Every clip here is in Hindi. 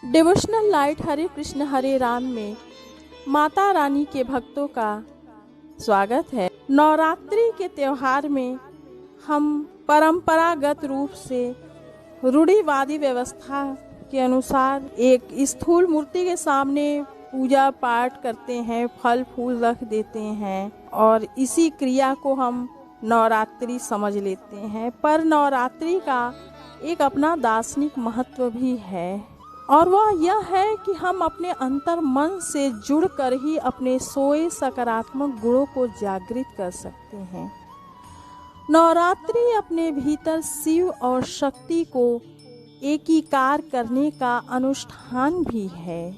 डिवोशनल लाइट हरे कृष्ण हरे राम में माता रानी के भक्तों का स्वागत है। नवरात्रि के त्योहार में हम परंपरागत रूप से रूढ़िवादी व्यवस्था के अनुसार एक स्थूल मूर्ति के सामने पूजा पाठ करते हैं, फल फूल रख देते हैं और इसी क्रिया को हम नवरात्रि समझ लेते हैं। पर नवरात्रि का एक अपना दार्शनिक महत्व भी है और वह यह है कि हम अपने अंतर मन से जुड़कर ही अपने सोए सकारात्मक गुणों को जागृत कर सकते हैं। नवरात्रि अपने भीतर शिव और शक्ति को एकीकार करने का अनुष्ठान भी है।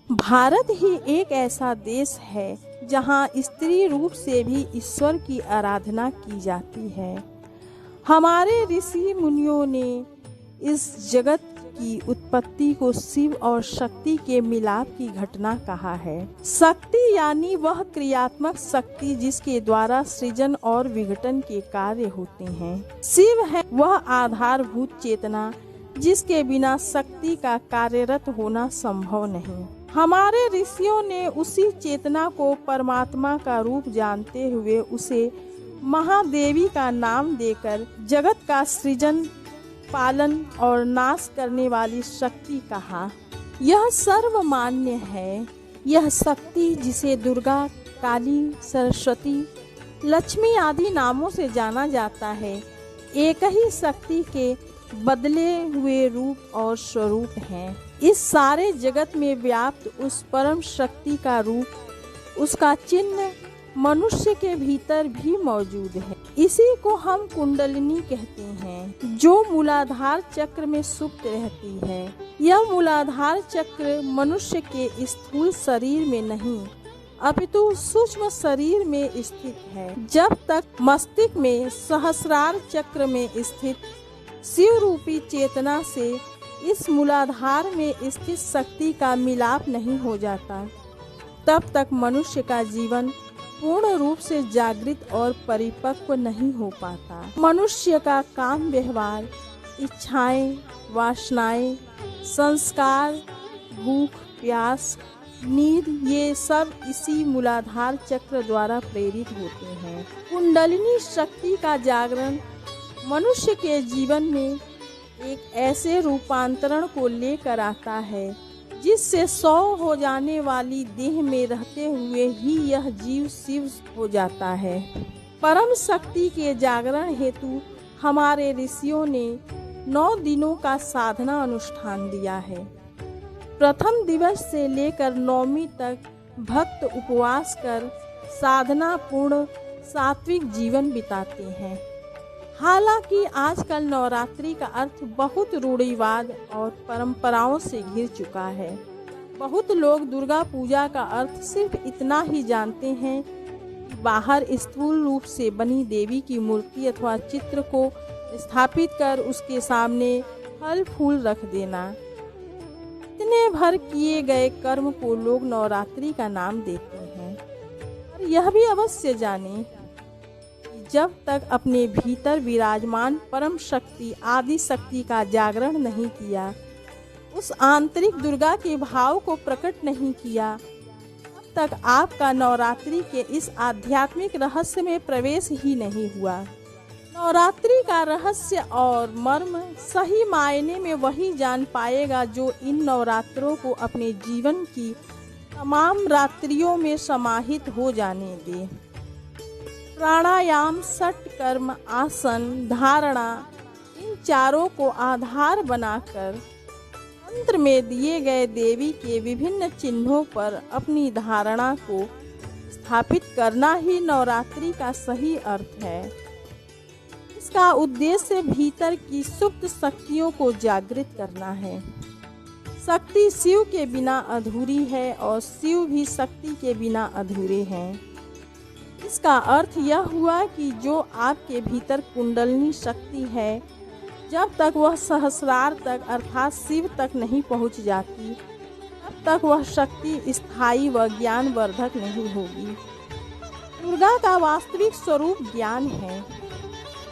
भारत ही एक ऐसा देश है जहां स्त्री रूप से भी ईश्वर की आराधना की जाती है। हमारे ऋषि मुनियों ने इस जगत की उत्पत्ति को शिव और शक्ति के मिलाप की घटना कहा है। शक्ति यानी वह क्रियात्मक शक्ति जिसके द्वारा सृजन और विघटन के कार्य होते हैं। शिव है वह आधारभूत चेतना जिसके बिना शक्ति का कार्यरत होना संभव नहीं। हमारे ऋषियों ने उसी चेतना को परमात्मा का रूप जानते हुए उसे महादेवी का नाम देकर जगत का सृजन, पालन और नाश करने वाली शक्ति कहा। यह सर्वमान्य है। यह शक्ति जिसे दुर्गा, काली, सरस्वती, लक्ष्मी आदि नामों से जाना जाता है, एक ही शक्ति के बदले हुए रूप और स्वरूप है। इस सारे जगत में व्याप्त उस परम शक्ति का रूप, उसका चिन्ह मनुष्य के भीतर भी मौजूद है। इसी को हम कुंडलिनी कहते हैं, जो मूलाधार चक्र में सुप्त रहती है। यह मूलाधार चक्र मनुष्य के स्थूल शरीर में नहीं अपितु सूक्ष्म शरीर में स्थित है। जब तक मस्तिष्क में सहस्रार चक्र में स्थित शिव रूपी चेतना से इस मूलाधार में स्थित शक्ति का मिलाप नहीं हो जाता, तब तक मनुष्य का जीवन पूर्ण रूप से जागृत और परिपक्व नहीं हो पाता। मनुष्य का काम व्यवहार, इच्छाएं, वासनाएं, संस्कार, भूख, प्यास, नींद, ये सब इसी मूलाधार चक्र द्वारा प्रेरित होते हैं। कुंडलिनी शक्ति का जागरण मनुष्य के जीवन में एक ऐसे रूपांतरण को लेकर आता है जिससे 100 हो जाने वाली देह में रहते हुए ही यह जीव शिव हो जाता है। परम शक्ति के जागरण हेतु हमारे ऋषियों ने 9 दिनों का साधना अनुष्ठान दिया है। प्रथम दिवस से लेकर 9वीं तक भक्त उपवास कर साधना पूर्ण सात्विक जीवन बिताते हैं। हालांकि आजकल नवरात्रि का अर्थ बहुत रूढ़िवाद और परंपराओं से घिर चुका है। बहुत लोग दुर्गा पूजा का अर्थ सिर्फ इतना ही जानते हैं कि बाहर स्थूल रूप से बनी देवी की मूर्ति अथवा चित्र को स्थापित कर उसके सामने फल फूल रख देना। इतने भर किए गए कर्म को लोग नवरात्रि का नाम देते हैं। और यह भी अवश्य जाने जब तक अपने भीतर विराजमान परम शक्ति आदि शक्ति का जागरण नहीं किया, उस आंतरिक दुर्गा के भाव को प्रकट नहीं किया, तब तक आपका नवरात्रि के इस आध्यात्मिक रहस्य में प्रवेश ही नहीं हुआ। नवरात्रि का रहस्य और मर्म सही मायने में वही जान पाएगा जो इन नवरात्रों को अपने जीवन की तमाम रात्रियों में समाहित हो जाने दे। प्राणायाम, सट कर्म, आसन, धारणा, इन चारों को आधार बनाकर तंत्र में दिए गए देवी के विभिन्न चिन्हों पर अपनी धारणा को स्थापित करना ही नवरात्रि का सही अर्थ है। इसका उद्देश्य भीतर की सुप्त शक्तियों को जागृत करना है। शक्ति शिव के बिना अधूरी है और शिव भी शक्ति के बिना अधूरे हैं। इसका अर्थ यह हुआ कि जो आपके भीतर कुंडलिनी शक्ति है, जब तक वह सहस्रार तक अर्थात शिव तक नहीं पहुंच जाती, तब तक वह शक्ति स्थायी व ज्ञानवर्धक नहीं होगी। दुर्गा का वास्तविक स्वरूप ज्ञान है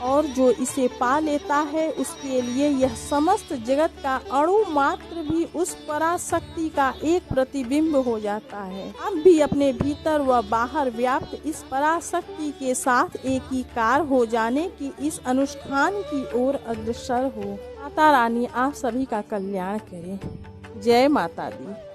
और जो इसे पा लेता है उसके लिए यह समस्त जगत का अणु मात्र भी उस पराशक्ति का एक प्रतिबिंब हो जाता है। आप भी अपने भीतर व बाहर व्याप्त इस पराशक्ति के साथ एकीकार हो जाने की इस अनुष्ठान की ओर अग्रसर हो। माता रानी आप सभी का कल्याण करे। जय माता दी।